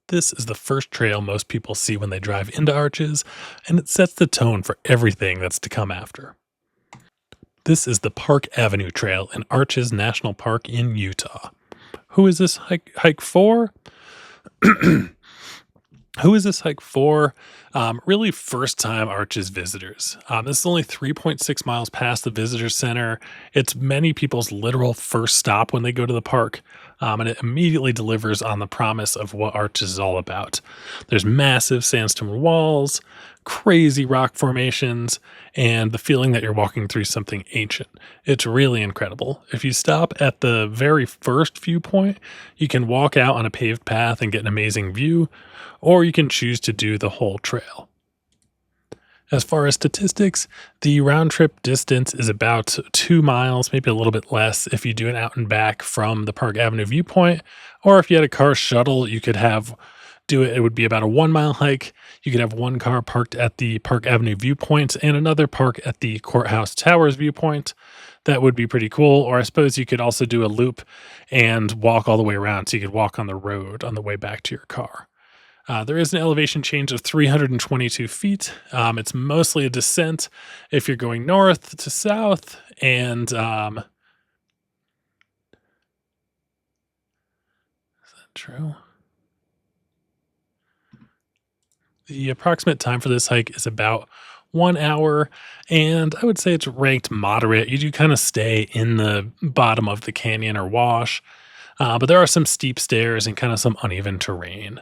This is the first trail most people see when they drive into Arches, and it sets the tone for everything that's to come after. This is the Park Avenue Trail in Arches National Park in Utah. Who is this hike for? Who is this hike for? Really, first time Arches visitors. This is only 3.6 miles past the visitor center. It's many people's literal first stop when they go to the park, and it immediately delivers on the promise of what Arches is all about. There's massive sandstone walls, crazy rock formations, and the feeling that you're walking through something ancient. It's really incredible. If you stop at the very first viewpoint, you can walk out on a paved path and get an amazing view, or you can choose to do the whole trail. As far as statistics, the round trip distance is about 2 miles, maybe a little bit less if you do an out and back from the Park Avenue viewpoint, or if you had a car shuttle, you could do it. It would be about a 1 mile hike. You could have one car parked at the Park Avenue viewpoint and another park at the Courthouse Towers viewpoint. That would be pretty cool. Or I suppose you could also do a loop and walk all the way around. So you could walk on the road on the way back to your car. There is an elevation change of 322 feet. It's mostly a descent if you're going north to south. And is that true? The approximate time for this hike is about 1 hour, and I would say it's ranked moderate. You do kind of stay in the bottom of the canyon or wash, but there are some steep stairs and kind of some uneven terrain.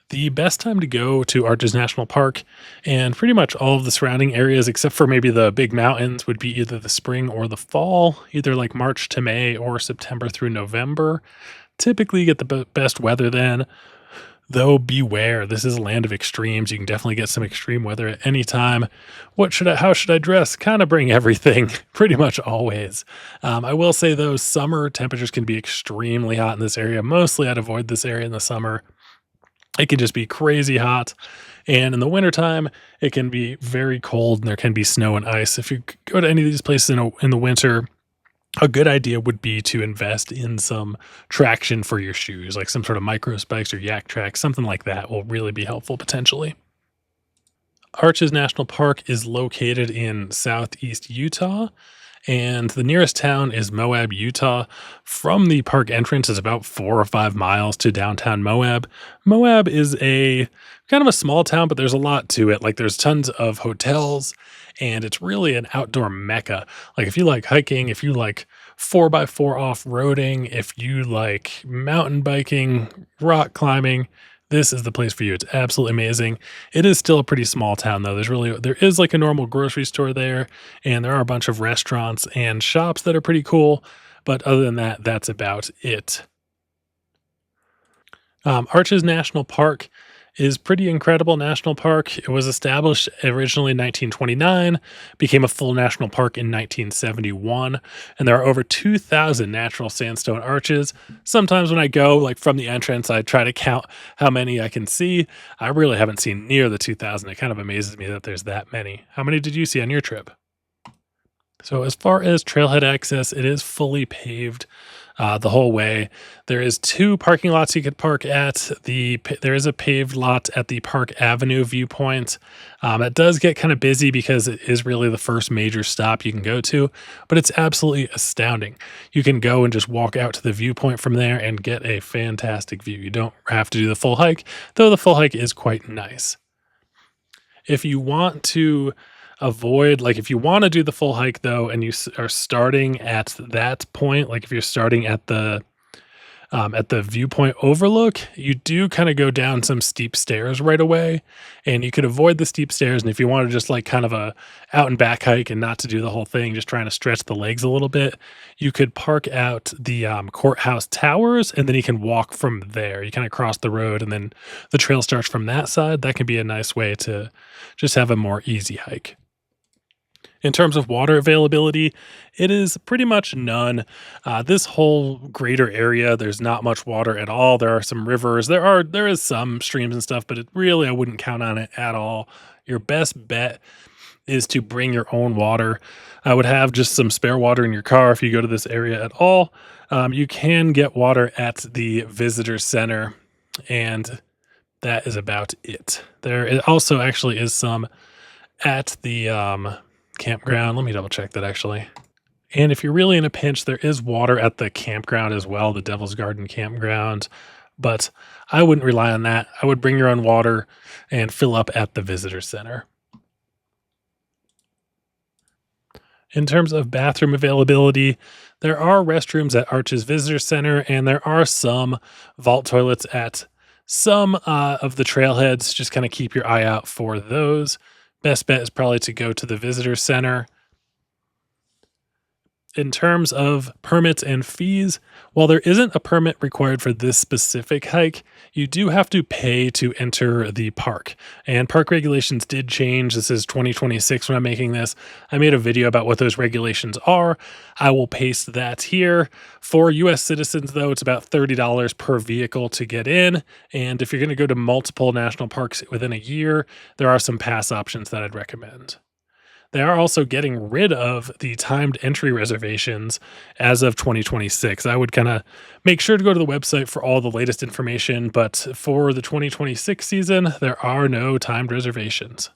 The best time to go to Arches National Park and pretty much all of the surrounding areas, except for maybe the big mountains, would be either the spring or the fall, either like March to May or September through November. Typically, you get the best weather then, though beware, this is a land of extremes. You can definitely get some extreme weather at any time. How should I dress? Kind of bring everything, pretty much always. I will say though, summer temperatures can be extremely hot in this area. Mostly I'd avoid this area in the summer. It can just be crazy hot. And in the wintertime, it can be very cold and there can be snow and ice. If you go to any of these places in the winter, a good idea would be to invest in some traction for your shoes, like some sort of micro spikes or yak track, something like that will really be helpful potentially. Arches National Park is located in southeast Utah, and the nearest town is Moab, Utah. From the park entrance is about 4 or 5 miles to downtown Moab. Moab is a kind of a small town, but there's a lot to it. Like there's tons of hotels, and it's really an outdoor mecca. Like if you like hiking, if you like 4x4 off-roading, if you like mountain biking, rock climbing, this is the place for you. It's absolutely amazing. It is still a pretty small town though. There is like a normal grocery store there, and there are a bunch of restaurants and shops that are pretty cool. But other than that, that's about it. Arches National Park is pretty incredible national park. It was established originally in 1929, became a full national park in 1971, and there are over 2,000 natural sandstone arches. Sometimes when I go, like from the entrance, I try to count how many I can see. I really haven't seen near the 2,000. It kind of amazes me that there's that many. How many did you see on your trip? So as far as trailhead access, it is fully paved the whole way. There is 2 parking lots you could park at. There is a paved lot at the Park Avenue viewpoint. It does get kind of busy because it is really the first major stop you can go to, but it's absolutely astounding. You can go and just walk out to the viewpoint from there and get a fantastic view. You don't have to do the full hike, though the full hike is quite nice. If you want to if you want to do the full hike though, and you are starting at that point, like if you're starting at the viewpoint overlook, you do kind of go down some steep stairs right away, and you could avoid the steep stairs. And if you want to just like kind of a out and back hike and not to do the whole thing, just trying to stretch the legs a little bit, you could park out the Courthouse Towers, and then you can walk from there. You kind of cross the road, and then the trail starts from that side. That can be a nice way to just have a more easy hike. In terms of water availability, it is pretty much none. This whole greater area, there's not much water at all. There are some rivers. There is some streams and stuff, but I wouldn't count on it at all. Your best bet is to bring your own water. I would have just some spare water in your car if you go to this area at all. You can get water at the visitor center, and that is about it. Also actually is some at the campground. Let me double check that actually. And if you're really in a pinch, there is water at the campground as well, the Devil's Garden campground. But I wouldn't rely on that. I would bring your own water and fill up at the visitor center. In terms of bathroom availability, there are restrooms at Arches Visitor Center, and there are some vault toilets at some of the trailheads. Just kind of keep your eye out for those. Best bet is probably to go to the visitor center. In terms of permits and fees, while there isn't a permit required for this specific hike, you do have to pay to enter the park. And park regulations did change. This is 2026 when I'm making this. I made a video about what those regulations are. I will paste that here. For US citizens, though, it's about $30 per vehicle to get in. And if you're going to go to multiple national parks within a year, there are some pass options that I'd recommend. They are also getting rid of the timed entry reservations as of 2026. I would kind of make sure to go to the website for all the latest information, but for the 2026 season, there are no timed reservations.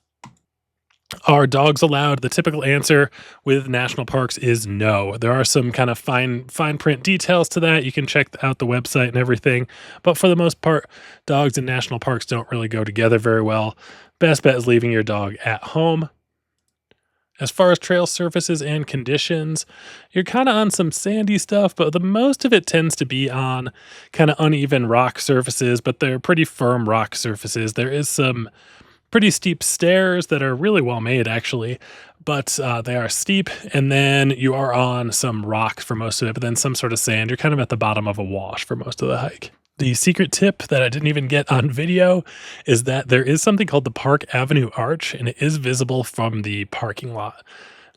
Are dogs allowed? The typical answer with national parks is no. There are some kind of fine print details to that. You can check out the website and everything, but for the most part, dogs and national parks don't really go together very well. Best bet is leaving your dog at home. As far as trail surfaces and conditions, you're kind of on some sandy stuff, but the most of it tends to be on kind of uneven rock surfaces, but they're pretty firm rock surfaces. There is some pretty steep stairs that are really well made, actually, but they are steep, and then you are on some rock for most of it, but then some sort of sand. You're kind of at the bottom of a wash for most of the hike. The secret tip that I didn't even get on video is that there is something called the Park Avenue Arch, and it is visible from the parking lot.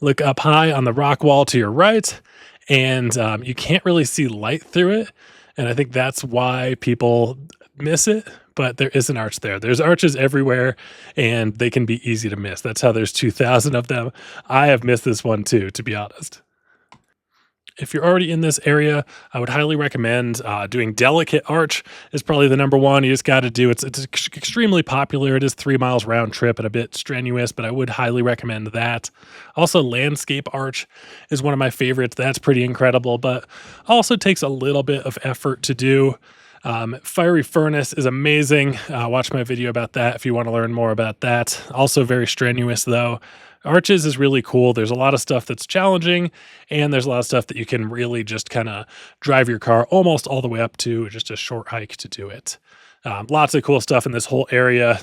Look up high on the rock wall to your right, and you can't really see light through it, and I think that's why people miss it, but there is an arch there. There's arches everywhere, and they can be easy to miss. That's how there's 2,000 of them. I have missed this one too, to be honest. If you're already in this area, I would highly recommend doing Delicate Arch is probably the number one. You just got to do it. It's extremely popular. It is 3 miles round trip and a bit strenuous, but I would highly recommend that. Also, Landscape Arch is one of my favorites. That's pretty incredible, but also takes a little bit of effort to do. Fiery Furnace is amazing. Watch my video about that if you want to learn more about that. Also very strenuous though. Arches is really cool. There's a lot of stuff that's challenging, and there's a lot of stuff that you can really just kind of drive your car almost all the way up to, just a short hike to do it. Lots of cool stuff in this whole area.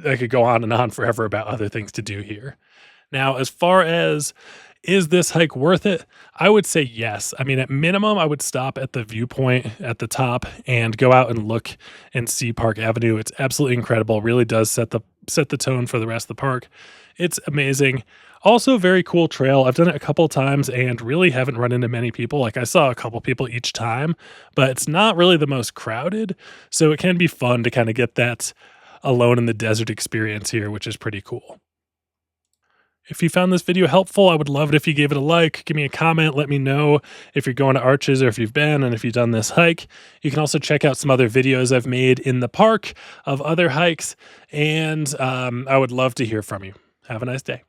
I could go on and on forever about other things to do here. Now, as far as is this hike worth it? I would say yes. I mean, at minimum, I would stop at the viewpoint at the top and go out and look and see Park Avenue. It's absolutely incredible. Really does set the tone for the rest of the park. It's amazing. Also, very cool trail. I've done it a couple times and really haven't run into many people. Like I saw a couple people each time, but it's not really the most crowded. So it can be fun to kind of get that alone in the desert experience here, which is pretty cool. If you found this video helpful, I would love it if you gave it a like, give me a comment, let me know if you're going to Arches or if you've been and if you've done this hike. You can also check out some other videos I've made in the park of other hikes, and I would love to hear from you. Have a nice day.